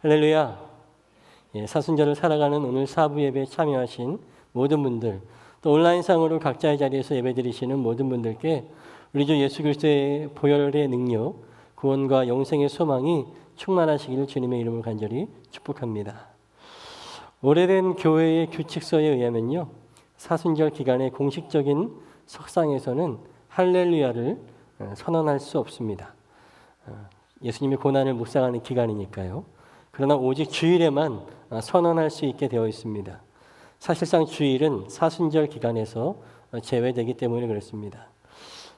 할렐루야. 사순절을 살아가는 오늘 사부 예배에 참여하신 모든 분들, 또 온라인상으로 각자의 자리에서 예배드리시는 모든 분들께 우리 주 예수 그리스도의 보혈의 능력, 구원과 영생의 소망이 충만하시기를 주님의 이름으로 간절히 축복합니다. 오래된 교회의 규칙서에 의하면요, 사순절 기간의 공식적인 석상에서는 할렐루야를 선언할 수 없습니다. 예수님의 고난을 묵상하는 기간이니까요. 그러나 오직 주일에만 선언할 수 있게 되어 있습니다. 사실상 주일은 사순절 기간에서 제외되기 때문에 그렇습니다.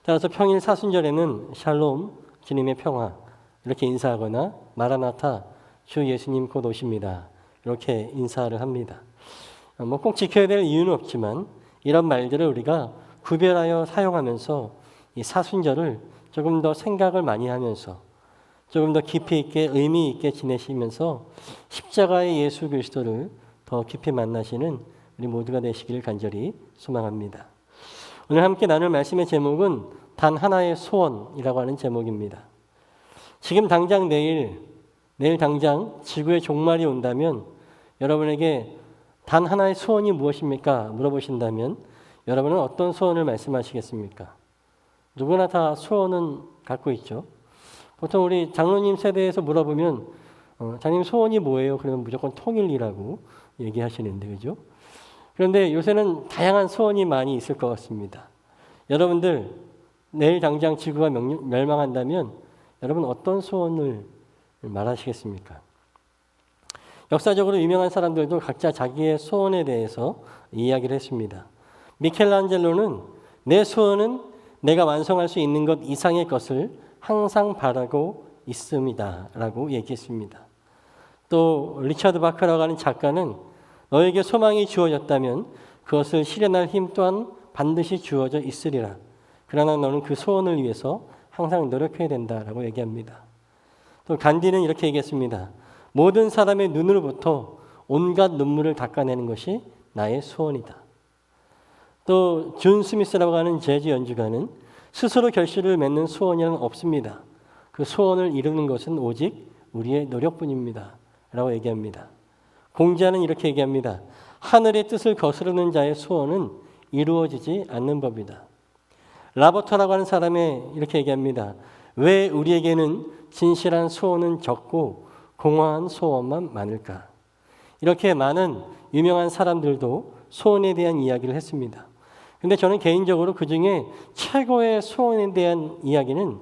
따라서 평일 사순절에는 샬롬, 주님의 평화 이렇게 인사하거나 마라나타, 주 예수님 곧 오십니다. 이렇게 인사를 합니다. 꼭 지켜야 될 이유는 없지만 이런 말들을 우리가 구별하여 사용하면서 이 사순절을 조금 더 생각을 많이 하면서 조금 더 깊이 있게 의미 있게 지내시면서 십자가의 예수 그리스도를 더 깊이 만나시는 우리 모두가 되시기를 간절히 소망합니다. 오늘 함께 나눌 말씀의 제목은 단 하나의 소원이라고 하는 제목입니다. 지금 당장 내일 당장 지구의 종말이 온다면 여러분에게 단 하나의 소원이 무엇입니까? 물어보신다면 여러분은 어떤 소원을 말씀하시겠습니까? 누구나 다 소원은 갖고 있죠. 보통 우리 장로님 세대에서 물어보면 장님 소원이 뭐예요? 그러면 무조건 통일이라고 얘기하시는데 그죠? 그런데 요새는 다양한 소원이 많이 있을 것 같습니다. 여러분들 내일 당장 지구가 멸망한다면 여러분 어떤 소원을 말하시겠습니까? 역사적으로 유명한 사람들도 각자 자기의 소원에 대해서 이야기를 했습니다. 미켈란젤로는 내 소원은 내가 완성할 수 있는 것 이상의 것을 항상 바라고 있습니다. 라고 얘기했습니다. 또 리차드 바크라고 하는 작가는 너에게 소망이 주어졌다면 그것을 실현할 힘 또한 반드시 주어져 있으리라. 그러나 너는 그 소원을 위해서 항상 노력해야 된다라고 얘기합니다. 또 간디는 이렇게 얘기했습니다. 모든 사람의 눈으로부터 온갖 눈물을 닦아내는 것이 나의 소원이다. 또 존 스미스라고 하는 재즈 연주가는 스스로 결실을 맺는 소원이란 없습니다. 그 소원을 이루는 것은 오직 우리의 노력뿐입니다. 라고 얘기합니다. 공자는 이렇게 얘기합니다. 하늘의 뜻을 거스르는 자의 소원은 이루어지지 않는 법이다. 라버터라고 하는 사람이 이렇게 얘기합니다. 왜 우리에게는 진실한 소원은 적고 공허한 소원만 많을까? 이렇게 많은 유명한 사람들도 소원에 대한 이야기를 했습니다. 근데 저는 개인적으로 그중에 최고의 소원에 대한 이야기는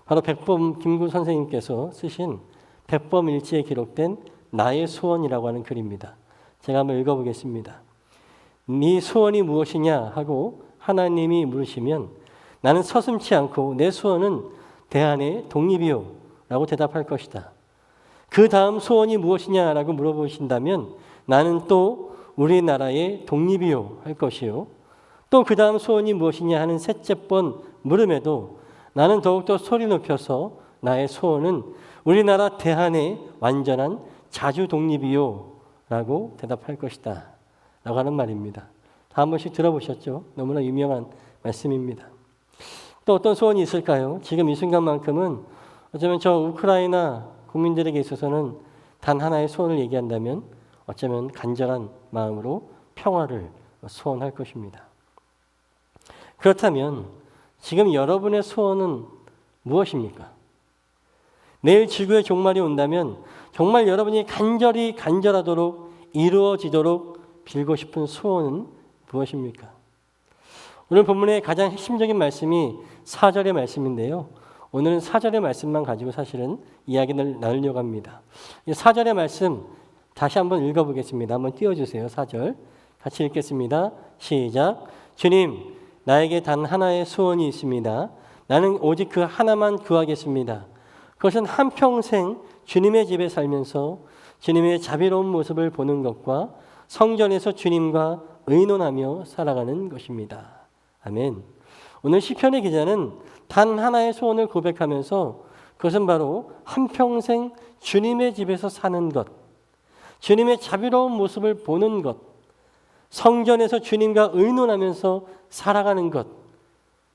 바로 백범 김구 선생님께서 쓰신 백범일지에 기록된 나의 소원이라고 하는 글입니다. 제가 한번 읽어보겠습니다. 네 소원이 무엇이냐 하고 하나님이 물으시면 나는 서슴지 않고 내 소원은 대한의 독립이요 라고 대답할 것이다. 그 다음 소원이 무엇이냐라고 물어보신다면 나는 또 우리나라의 독립이요 할 것이요. 또 그 다음 소원이 무엇이냐 하는 셋째 번 물음에도 나는 더욱더 소리 높여서 나의 소원은 우리나라 대한의 완전한 자주 독립이요 라고 대답할 것이다 라고 하는 말입니다. 다 한 번씩 들어보셨죠? 너무나 유명한 말씀입니다. 또 어떤 소원이 있을까요? 지금 이 순간만큼은 어쩌면 저 우크라이나 국민들에게 있어서는 단 하나의 소원을 얘기한다면 어쩌면 간절한 마음으로 평화를 소원할 것입니다. 그렇다면 지금 여러분의 소원은 무엇입니까? 내일 지구의 종말이 온다면 정말 여러분이 간절하도록 이루어지도록 빌고 싶은 소원은 무엇입니까? 오늘 본문의 가장 핵심적인 말씀이 4절의 말씀인데요. 오늘은 4절의 말씀만 가지고 사실은 이야기를 나누려고 합니다. 4절의 말씀 다시 한번 읽어보겠습니다. 한번 띄워주세요. 4절 같이 읽겠습니다. 시작. 주님, 나에게 단 하나의 소원이 있습니다. 나는 오직 그 하나만 구하겠습니다. 그것은 한평생 주님의 집에 살면서 주님의 자비로운 모습을 보는 것과 성전에서 주님과 의논하며 살아가는 것입니다. 아멘. 오늘 시편의 기자는 단 하나의 소원을 고백하면서 그것은 바로 한평생 주님의 집에서 사는 것, 주님의 자비로운 모습을 보는 것, 성전에서 주님과 의논하면서 살아가는 것.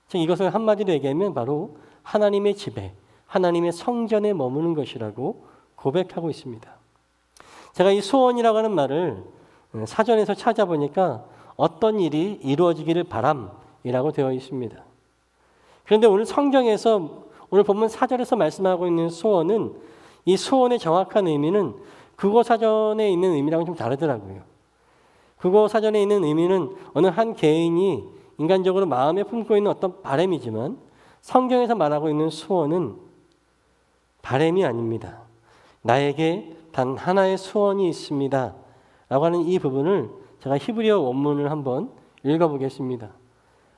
즉 이것을 한마디로 얘기하면 바로 하나님의 집에, 하나님의 성전에 머무는 것이라고 고백하고 있습니다. 제가 이 소원이라고 하는 말을 사전에서 찾아보니까 어떤 일이 이루어지기를 바람이라고 되어 있습니다. 그런데 오늘 성경에서 오늘 본문 4절에서 말씀하고 있는 소원은 이 소원의 정확한 의미는 국어 사전에 있는 의미랑은 좀 다르더라고요. 국어 사전에 있는 의미는 어느 한 개인이 인간적으로 마음에 품고 있는 어떤 바람이지만 성경에서 말하고 있는 소원은 바람이 아닙니다. 나에게 단 하나의 소원이 있습니다. 라고 하는 이 부분을 제가 히브리어 원문을 한번 읽어보겠습니다.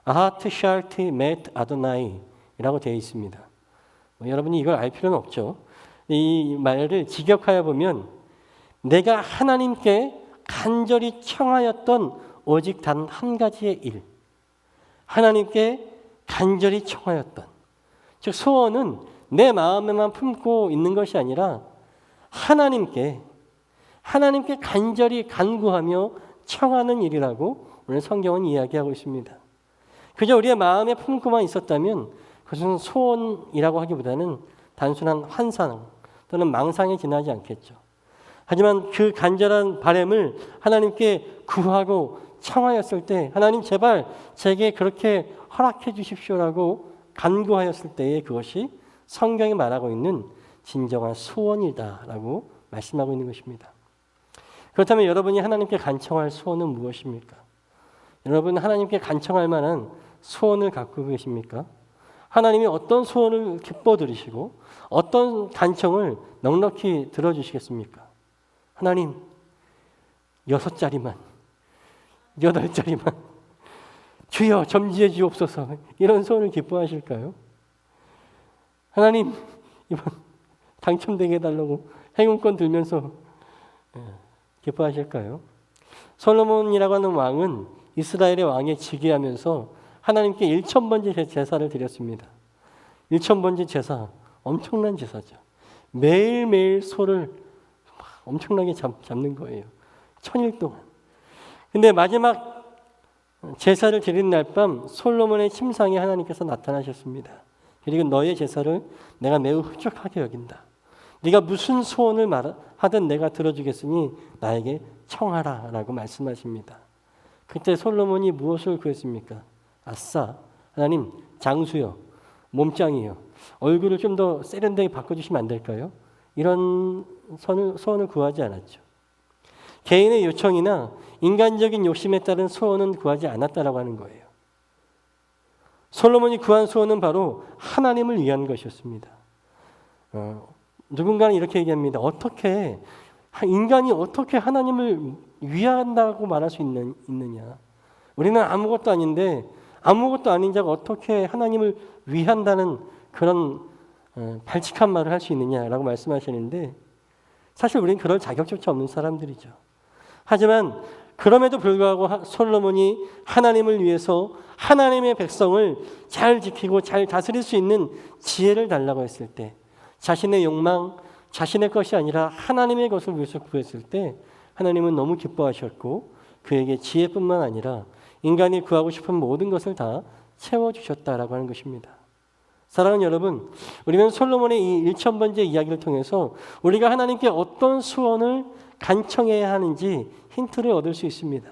아하트 샬티 맷 아도나이 라고 되어 있습니다. 여러분이 이걸 알 필요는 없죠. 이 말을 직역하여 보면 내가 하나님께 간절히 청하였던 오직 단 한 가지의 일. 하나님께 간절히 청하였던. 즉 소원은 내 마음에만 품고 있는 것이 아니라 하나님께 간절히 간구하며 청하는 일이라고 오늘 성경은 이야기하고 있습니다. 그저 우리의 마음에 품고만 있었다면 그것은 소원이라고 하기보다는 단순한 환상 또는 망상에 지나지 않겠죠. 하지만 그 간절한 바람을 하나님께 구하고 청하였을 때 하나님 제발 제게 그렇게 허락해 주십시오라고 간구하였을 때에 그것이 성경이 말하고 있는 진정한 소원이다라고 말씀하고 있는 것입니다. 그렇다면 여러분이 하나님께 간청할 소원은 무엇입니까? 여러분 하나님께 간청할 만한 소원을 갖고 계십니까? 하나님이 어떤 소원을 기뻐 들으시고 어떤 간청을 넉넉히 들어주시겠습니까? 하나님 6자리만 8자리만 주여 점지해 주옵소서 이런 소원을 기뻐하실까요? 하나님 이번 당첨되게 해달라고 행운권 들면서 기뻐하실까요? 솔로몬이라고 하는 왕은 이스라엘의 왕에 즉위하면서 하나님께 1000번째 제사를 드렸습니다. 1000번째 제사 엄청난 제사죠. 매일매일 소를 엄청나게 잡는 거예요. 1000일 동안. 근데 마지막 제사를 드리는 날 밤 솔로몬의 침상에 하나님께서 나타나셨습니다. 그리고 너의 제사를 내가 매우 흡족하게 여긴다. 네가 무슨 소원을 하든 내가 들어주겠으니 나에게 청하라 라고 말씀하십니다. 그때 솔로몬이 무엇을 구했습니까? 아싸 하나님 장수요 몸짱이요 얼굴을 좀 더 세련되게 바꿔주시면 안 될까요? 이런 소원을 구하지 않았죠. 개인의 요청이나 인간적인 욕심에 따른 소원은 구하지 않았다라고 하는 거예요. 솔로몬이 구한 소원은 바로 하나님을 위한 것이었습니다. 누군가는 이렇게 얘기합니다. 인간이 어떻게 하나님을 위한다고 말할 수 있느냐? 우리는 아무것도 아닌데 아무것도 아닌 자가 어떻게 하나님을 위한다는 그런 발칙한 말을 할 수 있느냐라고 말씀하시는데 사실 우리는 그럴 자격조차 없는 사람들이죠. 하지만 그럼에도 불구하고 솔로몬이 하나님을 위해서 하나님의 백성을 잘 지키고 잘 다스릴 수 있는 지혜를 달라고 했을 때 자신의 욕망, 자신의 것이 아니라 하나님의 것을 위해서 구했을 때 하나님은 너무 기뻐하셨고 그에게 지혜뿐만 아니라 인간이 구하고 싶은 모든 것을 다 채워주셨다라고 하는 것입니다. 사랑하는 여러분, 우리는 솔로몬의 이 1000번째 이야기를 통해서 우리가 하나님께 어떤 소원을 간청해야 하는지 힌트를 얻을 수 있습니다.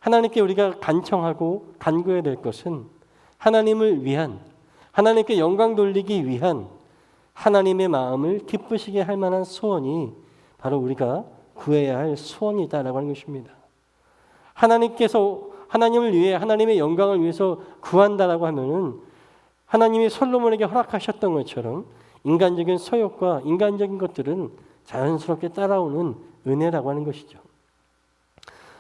하나님께 우리가 간청하고 간구해야 될 것은 하나님을 위한, 하나님께 영광 돌리기 위한 하나님의 마음을 기쁘시게 할 만한 소원이 바로 우리가 구해야 할 소원이다라고 하는 것입니다. 하나님께서 하나님을 위해 하나님의 영광을 위해서 구한다라고 하면은 하나님이 솔로몬에게 허락하셨던 것처럼 인간적인 소욕과 인간적인 것들은 자연스럽게 따라오는 은혜라고 하는 것이죠.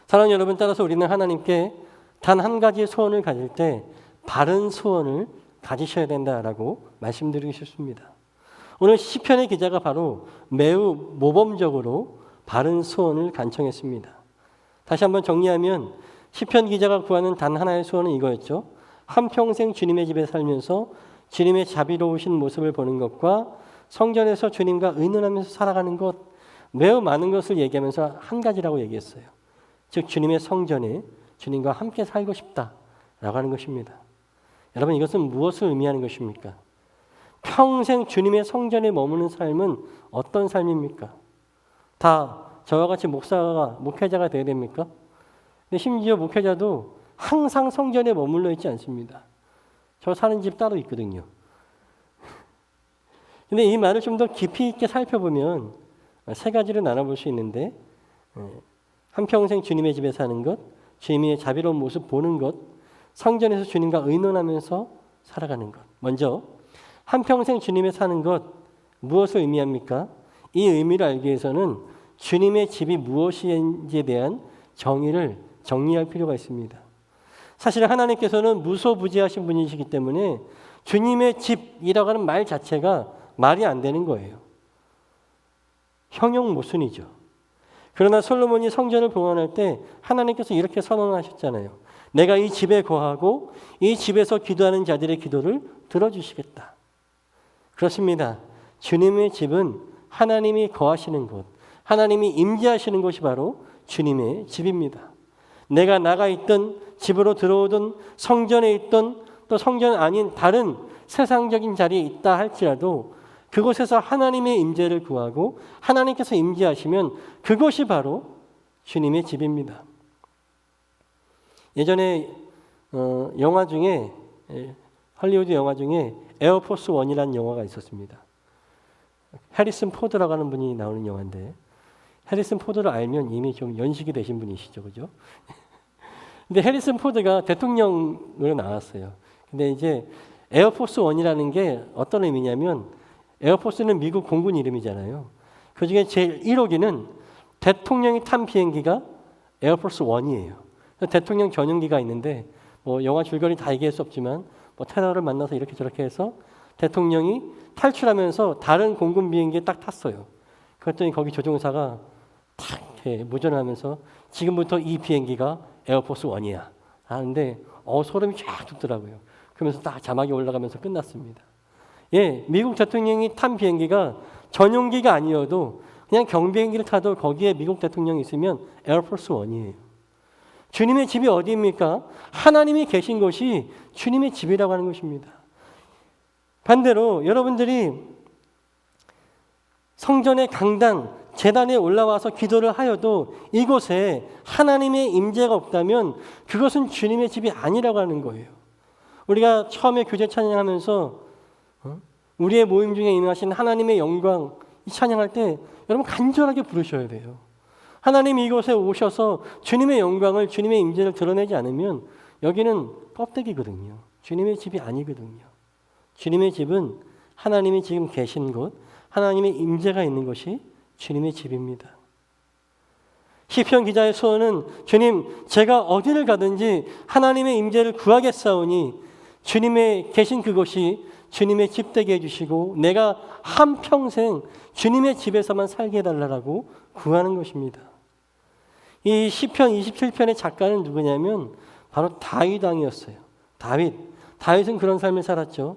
사랑하는 여러분, 따라서 우리는 하나님께 단 한 가지의 소원을 가질 때 바른 소원을 가지셔야 된다라고 말씀드리고 싶습니다. 오늘 시편의 기자가 바로 매우 모범적으로 바른 소원을 간청했습니다. 다시 한번 정리하면 시편 기자가 구하는 단 하나의 소원은 이거였죠. 한평생 주님의 집에 살면서 주님의 자비로우신 모습을 보는 것과 성전에서 주님과 의논하면서 살아가는 것, 매우 많은 것을 얘기하면서 한 가지라고 얘기했어요. 즉 주님의 성전에 주님과 함께 살고 싶다라고 하는 것입니다. 여러분, 이것은 무엇을 의미하는 것입니까? 평생 주님의 성전에 머무는 삶은 어떤 삶입니까? 다 저와 같이 목회자가 돼야 됩니까? 근데 심지어 목회자도 항상 성전에 머물러 있지 않습니다. 저 사는 집 따로 있거든요. 근데 이 말을 좀 더 깊이 있게 살펴보면 세 가지로 나눠볼 수 있는데, 한평생 주님의 집에 사는 것, 주님의 자비로운 모습 보는 것, 성전에서 주님과 의논하면서 살아가는 것. 먼저 한평생 주님의 사는 것, 무엇을 의미합니까? 이 의미를 알기 위해서는 주님의 집이 무엇인지에 대한 정리할 필요가 있습니다. 사실 하나님께서는 무소부지하신 분이시기 때문에 주님의 집이라고 하는 말 자체가 말이 안 되는 거예요. 형용 모순이죠. 그러나 솔로몬이 성전을 봉헌할 때 하나님께서 이렇게 선언하셨잖아요. 내가 이 집에 거하고 이 집에서 기도하는 자들의 기도를 들어주시겠다. 그렇습니다. 주님의 집은 하나님이 거하시는 곳, 하나님이 임재하시는 곳이 바로 주님의 집입니다. 내가 나가 있던, 집으로 들어오던, 성전에 있던, 또 성전 아닌 다른 세상적인 자리에 있다 할지라도 그곳에서 하나님의 임재를 구하고 하나님께서 임재하시면 그곳이 바로 주님의 집입니다. 예전에 영화 중에, 할리우드 영화 중에 에어포스 원이라는 영화가 있었습니다. 해리슨 포드라고 하는 분이 나오는 영화인데, 해리슨 포드를 알면 이미 좀 연식이 되신 분이시죠, 그죠? 근데 해리슨 포드가 대통령으로 나왔어요. 근데 이제 에어포스 원이라는 게 어떤 의미냐면, 에어포스는 미국 공군 이름이잖아요. 그 중에 제일 1호기는 대통령이 탄 비행기가 에어포스 원이에요. 대통령 전용기가 있는데, 뭐 영화 줄거리 다 얘기할 수 없지만, 뭐 테러를 만나서 이렇게 저렇게 해서 대통령이 탈출하면서 다른 공군 비행기에 딱 탔어요. 그랬더니 거기 조종사가 탁 이렇게 무전을 하면서 지금부터 이 비행기가 에어포스 원이야 하는데 소름이 쫙 돋더라고요. 그러면서 딱 자막이 올라가면서 끝났습니다. 예, 미국 대통령이 탄 비행기가 전용기가 아니어도 그냥 경비행기를 타도 거기에 미국 대통령이 있으면 에어포스 원이에요. 주님의 집이 어디입니까? 하나님이 계신 곳이 주님의 집이라고 하는 것입니다. 반대로 여러분들이 성전의 강당, 제단에 올라와서 기도를 하여도 이곳에 하나님의 임재가 없다면 그것은 주님의 집이 아니라고 하는 거예요. 우리가 처음에 교제 찬양하면서 우리의 모임 중에 임하신 하나님의 영광 이 찬양할 때 여러분 간절하게 부르셔야 돼요. 하나님이 이곳에 오셔서 주님의 영광을, 주님의 임재를 드러내지 않으면 여기는 껍데기거든요. 주님의 집이 아니거든요. 주님의 집은 하나님이 지금 계신 곳, 하나님의 임재가 있는 곳이 주님의 집입니다. 시편 기자의 소원은 주님, 제가 어디를 가든지 하나님의 임재를 구하겠사오니 주님의 계신 그곳이 주님의 집 되게 해주시고 내가 한평생 주님의 집에서만 살게 해달라고 구하는 것입니다. 이 시편 27편의 작가는 누구냐면 바로 다윗 왕이었어요. 다윗은 그런 삶을 살았죠.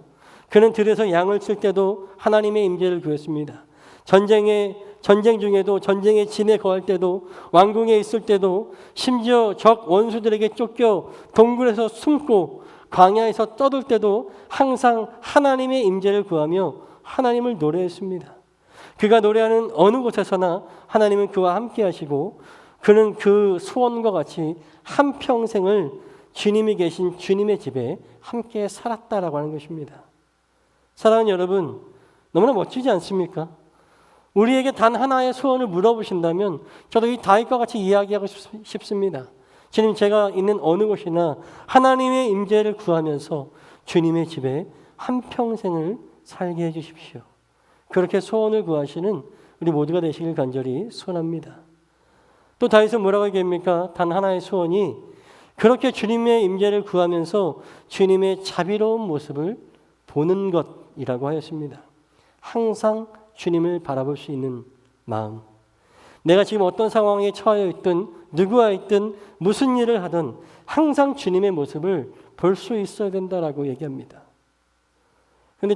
그는 들에서 양을 칠 때도 하나님의 임재를 구했습니다. 전쟁 중에도, 전쟁의 진에 거할 때도, 왕궁에 있을 때도, 심지어 적 원수들에게 쫓겨 동굴에서 숨고 광야에서 떠들 때도 항상 하나님의 임재를 구하며 하나님을 노래했습니다. 그가 노래하는 어느 곳에서나 하나님은 그와 함께 하시고 그는 그 소원과 같이 한평생을 주님이 계신 주님의 집에 함께 살았다라고 하는 것입니다. 사랑하는 여러분, 너무나 멋지지 않습니까? 우리에게 단 하나의 소원을 물어보신다면 저도 이 다윗과 같이 이야기하고 싶습니다. 주님, 제가 있는 어느 곳이나 하나님의 임재를 구하면서 주님의 집에 한평생을 살게 해주십시오. 그렇게 소원을 구하시는 우리 모두가 되시길 간절히 소원합니다. 또 다윗은 뭐라고 얘기합니까? 단 하나의 소원이 그렇게 주님의 임재를 구하면서 주님의 자비로운 모습을 보는 것이라고 하였습니다. 항상 주님을 바라볼 수 있는 마음. 내가 지금 어떤 상황에 처해 있든 누구와 있든 무슨 일을 하든 항상 주님의 모습을 볼 수 있어야 된다라고 얘기합니다. 그런데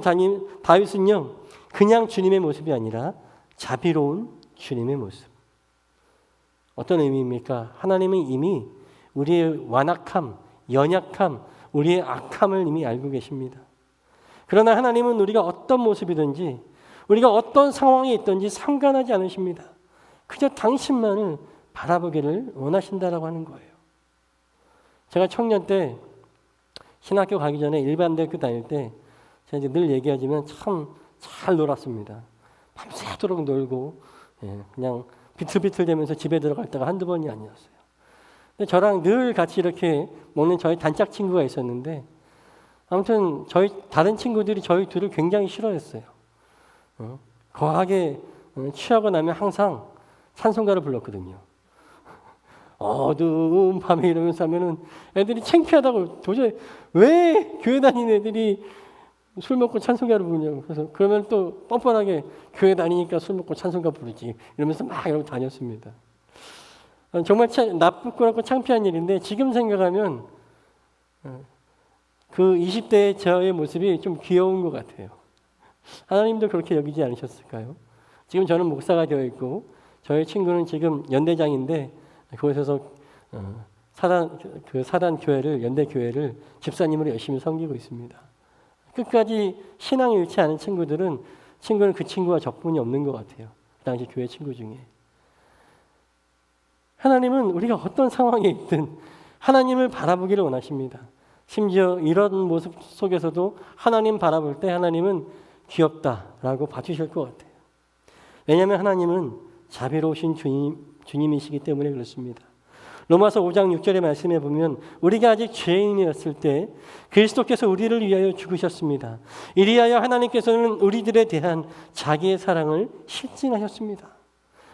다윗은요, 그냥 주님의 모습이 아니라 자비로운 주님의 모습. 어떤 의미입니까? 하나님은 이미 우리의 완악함, 연약함, 우리의 악함을 이미 알고 계십니다. 그러나 하나님은 우리가 어떤 모습이든지 우리가 어떤 상황에 있든지 상관하지 않으십니다. 그저 당신만을 바라보기를 원하신다라고 하는 거예요. 제가 청년 때 신학교 가기 전에 일반 대학교 다닐 때 제가 이제 늘 얘기하지만 참 잘 놀았습니다. 밤새도록 놀고 그냥 비틀비틀대면서 집에 들어갈 때가 한두 번이 아니었어요. 근데 저랑 늘 같이 이렇게 먹는 저희 단짝 친구가 있었는데 아무튼 저희 다른 친구들이 저희 둘을 굉장히 싫어했어요. 거하게 취하고 나면 항상 찬송가를 불렀거든요. 어두운 밤에 이러면서 하면은 애들이 창피하다고 도저히 왜 교회 다니는 애들이 술 먹고 찬송가를 부르냐고. 그래서 그러면 또 뻔뻔하게 교회 다니니까 술 먹고 찬송가 부르지 이러면서 막 이러고 다녔습니다. 정말 나쁘고 창피한 일인데 지금 생각하면 그 20대의 저의 모습이 좀 귀여운 것 같아요. 하나님도 그렇게 여기지 않으셨을까요? 지금 저는 목사가 되어 있고 저의 친구는 지금 연대장인데 그곳에서 사단 교회를 연대 교회를 집사님으로 열심히 섬기고 있습니다. 끝까지 신앙이 잃지 않은 친구는 그 친구와 적분이 없는 것 같아요. 그 당시 교회 친구 중에. 하나님은 우리가 어떤 상황에 있든 하나님을 바라보기를 원하십니다. 심지어 이런 모습 속에서도 하나님 바라볼 때 하나님은 귀엽다라고 봐주실 것 같아요. 왜냐하면 하나님은 자비로우신 주님이시기 때문에 그렇습니다. 로마서 5장 6절의 말씀에 보면 우리가 아직 죄인이었을 때 그리스도께서 우리를 위하여 죽으셨습니다. 이리하여 하나님께서는 우리들에 대한 자기의 사랑을 실증하셨습니다.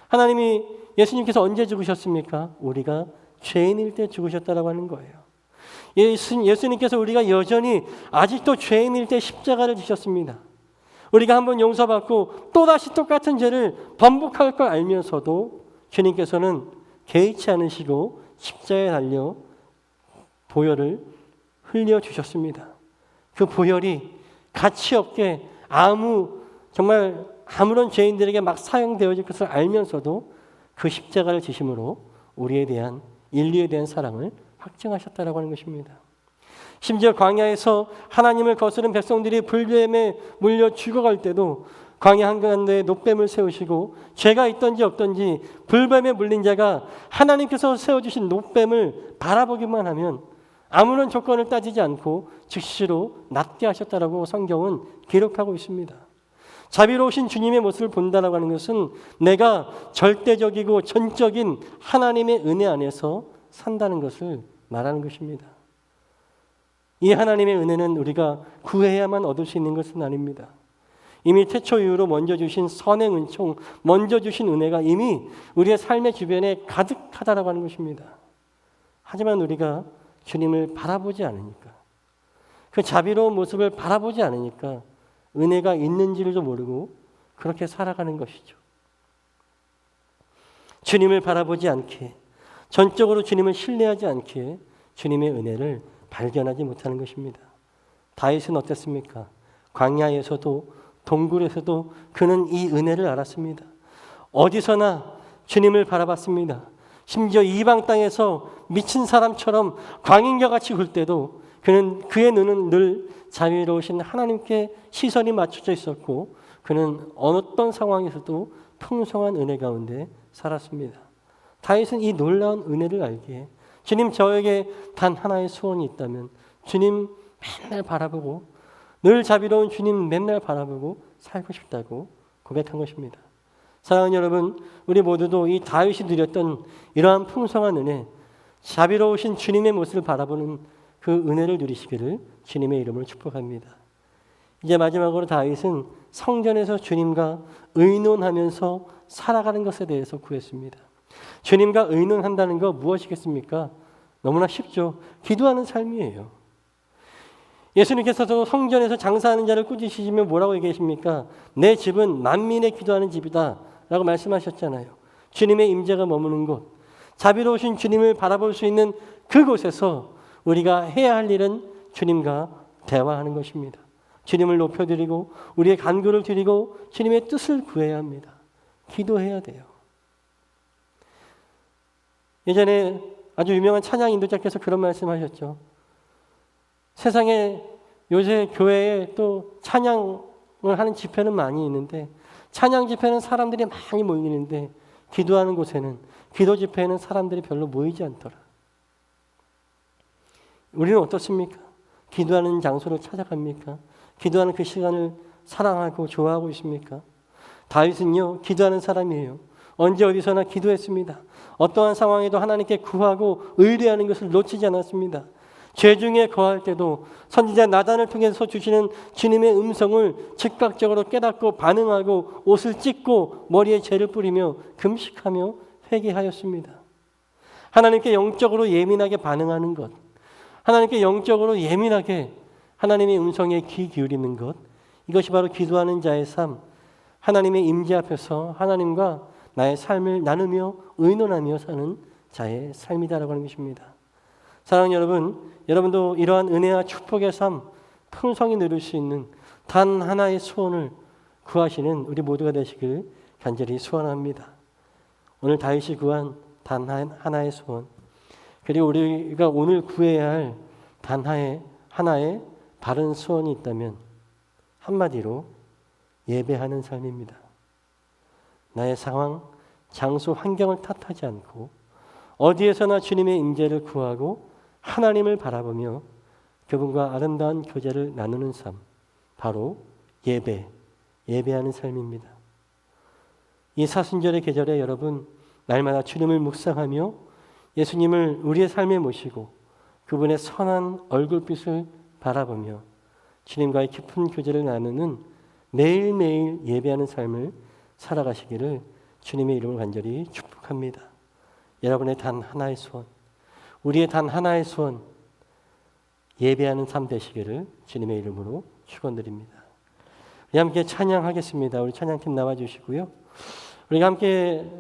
하나님이 예수님께서 언제 죽으셨습니까? 우리가 죄인일 때 죽으셨다라고 하는 거예요. 예수님께서 우리가 여전히 아직도 죄인일 때 십자가를 지셨습니다. 우리가 한번 용서받고 또다시 똑같은 죄를 반복할 걸 알면서도 주님께서는 개의치 않으시고 십자가에 달려 보혈을 흘려주셨습니다. 그 보혈이 가치 없게 정말 아무런 죄인들에게 막 사용되어질 것을 알면서도 그 십자가를 지심으로 인류에 대한 사랑을 확증하셨다라고 하는 것입니다. 심지어 광야에서 하나님을 거스른 백성들이 불뱀에 물려 죽어갈 때도 광야 한가운데 놋뱀을 세우시고 죄가 있든지 없든지 불뱀에 물린 자가 하나님께서 세워주신 놋뱀을 바라보기만 하면 아무런 조건을 따지지 않고 즉시로 낫게 하셨다라고 성경은 기록하고 있습니다. 자비로우신 주님의 모습을 본다라고 하는 것은 내가 절대적이고 전적인 하나님의 은혜 안에서 산다는 것을 말하는 것입니다. 이 하나님의 은혜는 우리가 구해야만 얻을 수 있는 것은 아닙니다. 이미 태초 이후로 먼저 주신 선행 은총, 먼저 주신 은혜가 이미 우리의 삶의 주변에 가득하다라고 하는 것입니다. 하지만 우리가 주님을 바라보지 않으니까, 그 자비로운 모습을 바라보지 않으니까 은혜가 있는지도 모르고 그렇게 살아가는 것이죠. 주님을 바라보지 않기에, 전적으로 주님을 신뢰하지 않기에 주님의 은혜를 발견하지 못하는 것입니다. 다윗은 어땠습니까? 광야에서도 동굴에서도 그는 이 은혜를 알았습니다. 어디서나 주님을 바라봤습니다. 심지어 이방 땅에서 미친 사람처럼 광인과 같이 굴 때도 그의 눈은 늘 자비로우신 하나님께 시선이 맞춰져 있었고 그는 어떤 상황에서도 풍성한 은혜 가운데 살았습니다. 다윗은 이 놀라운 은혜를 알기에 주님, 저에게 단 하나의 소원이 있다면 주님 맨날 바라보고 늘 자비로운 주님 맨날 바라보고 살고 싶다고 고백한 것입니다. 사랑하는 여러분, 우리 모두도 이 다윗이 누렸던 이러한 풍성한 은혜, 자비로우신 주님의 모습을 바라보는 그 은혜를 누리시기를 주님의 이름으로 축복합니다. 이제 마지막으로 다윗은 성전에서 주님과 의논하면서 살아가는 것에 대해서 구했습니다. 주님과 의논한다는 거 무엇이겠습니까? 너무나 쉽죠. 기도하는 삶이에요. 예수님께서도 성전에서 장사하는 자를 꾸짖으시면 뭐라고 얘기하십니까? 내 집은 만민의 기도하는 집이다 라고 말씀하셨잖아요. 주님의 임재가 머무는 곳, 자비로우신 주님을 바라볼 수 있는 그곳에서 우리가 해야 할 일은 주님과 대화하는 것입니다. 주님을 높여드리고 우리의 간구를 드리고 주님의 뜻을 구해야 합니다. 기도해야 돼요. 예전에 아주 유명한 찬양 인도자께서 그런 말씀하셨죠. 세상에 요새 교회에 또 찬양을 하는 집회는 많이 있는데 찬양 집회는 사람들이 많이 모이는데 기도하는 곳에는, 기도 집회에는 사람들이 별로 모이지 않더라. 우리는 어떻습니까? 기도하는 장소를 찾아갑니까? 기도하는 그 시간을 사랑하고 좋아하고 있습니까? 다윗은요, 기도하는 사람이에요. 언제 어디서나 기도했습니다. 어떠한 상황에도 하나님께 구하고 의뢰하는 것을 놓치지 않았습니다. 죄 중에 거할 때도 선지자 나단을 통해서 주시는 주님의 음성을 즉각적으로 깨닫고 반응하고 옷을 찢고 머리에 죄를 뿌리며 금식하며 회개하였습니다. 하나님께 영적으로 예민하게 반응하는 것, 하나님께 영적으로 예민하게 하나님의 음성에 귀 기울이는 것, 이것이 바로 기도하는 자의 삶, 하나님의 임재 앞에서 하나님과 나의 삶을 나누며 의논하며 사는 자의 삶이다라고 하는 것입니다. 사랑하는 여러분, 여러분도 이러한 은혜와 축복의 삶 풍성히 누릴 수 있는 단 하나의 소원을 구하시는 우리 모두가 되시길 간절히 소원합니다. 오늘 다윗이 구한 단 하나의 소원, 그리고 우리가 오늘 구해야 할 단 하나의 바른 소원이 있다면 한마디로 예배하는 삶입니다. 나의 상황, 장소, 환경을 탓하지 않고 어디에서나 주님의 임재를 구하고 하나님을 바라보며 그분과 아름다운 교제를 나누는 삶, 바로 예배하는 삶입니다. 이 사순절의 계절에 여러분, 날마다 주님을 묵상하며 예수님을 우리의 삶에 모시고 그분의 선한 얼굴빛을 바라보며 주님과의 깊은 교제를 나누는 매일매일 예배하는 삶을 살아가시기를 주님의 이름으로 간절히 축복합니다. 여러분의 단 하나의 소원, 우리의 단 하나의 소원, 예배하는 삶 되시기를 주님의 이름으로 축원드립니다. 우리 함께 찬양하겠습니다. 우리 찬양팀 나와주시고요. 우리가 함께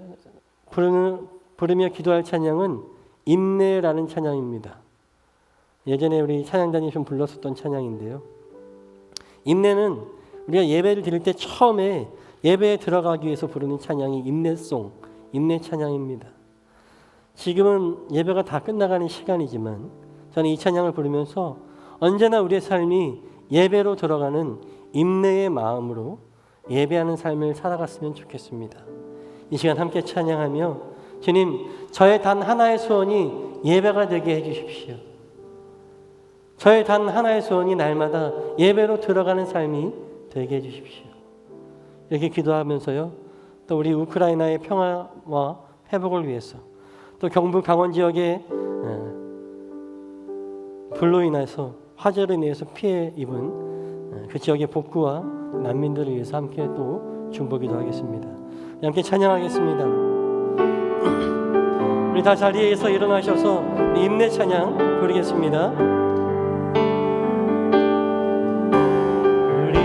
부르며 기도할 찬양은 인내라는 찬양입니다. 예전에 우리 찬양단이 좀 불렀었던 찬양인데요. 인내는 우리가 예배를 드릴 때 처음에 예배에 들어가기 위해서 부르는 찬양이 인내송, 인내 찬양입니다. 지금은 예배가 다 끝나가는 시간이지만 저는 이 찬양을 부르면서 언제나 우리의 삶이 예배로 들어가는 인내의 마음으로 예배하는 삶을 살아갔으면 좋겠습니다. 이 시간 함께 찬양하며 주님, 저의 단 하나의 소원이 예배가 되게 해주십시오. 저의 단 하나의 소원이 날마다 예배로 들어가는 삶이 되게 해주십시오. 이렇게 기도하면서요, 또 우리 우크라이나의 평화와 회복을 위해서, 또 경북 강원 지역의 불로 인해서, 화재로 인해서 피해 입은 그 지역의 복구와 난민들을 위해서 함께 또 중보기도 하겠습니다. 함께 찬양하겠습니다. 우리 다 자리에서 일어나셔서 우리 인내 찬양 부르겠습니다. 우리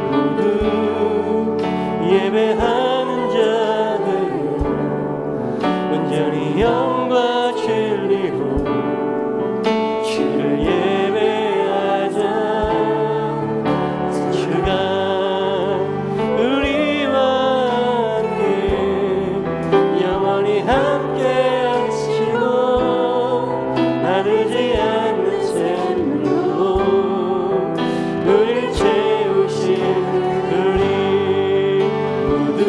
모두 예배하는 자들 온전히 영과 진리로 주를 예배하자. 주가 우리와 함께 영원히 함께 하시고 마르지 않는 샘으로 우릴 채우신 우리 모두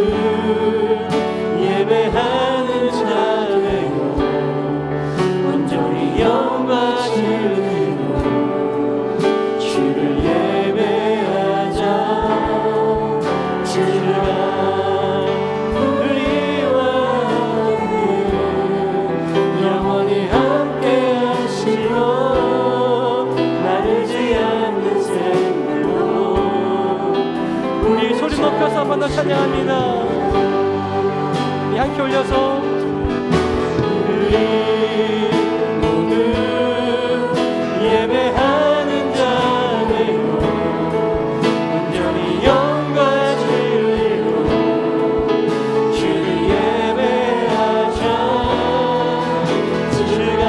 예배하는 자들로 온전히 영과 진리로 주를 예배하자. 주가 우리와 함께 영원히 함께 하시고 마르지 않는 샘으로. 우리 소리 높여서 한 번 더 찬양합니다. 우리 함께 올려서 우리 모두 예배하는 자들로 온전히 영과 진리로 주를 예배하자. 주가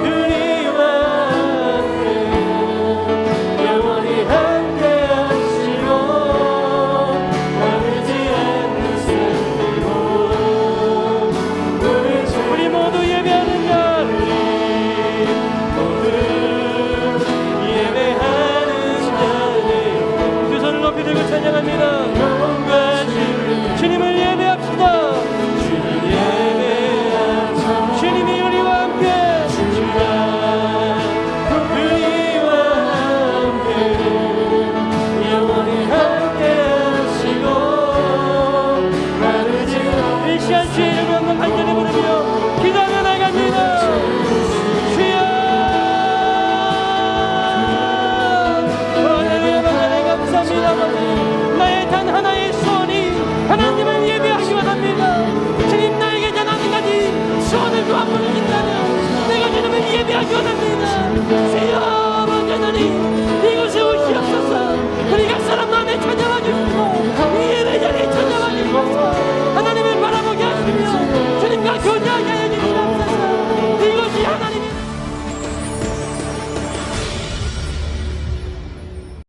우리와 함께 영원히 함께 하시고 마르지 않는 샘으로 우리 모두 예배하는 자. 아버지, 나의 단 하나의 소원이 하나님을 예배하기 원합니다. 주님, 나에게 단 한 가지 소원을 또한 보내신다면 내가 주님을 예배하기 원합니다. 주여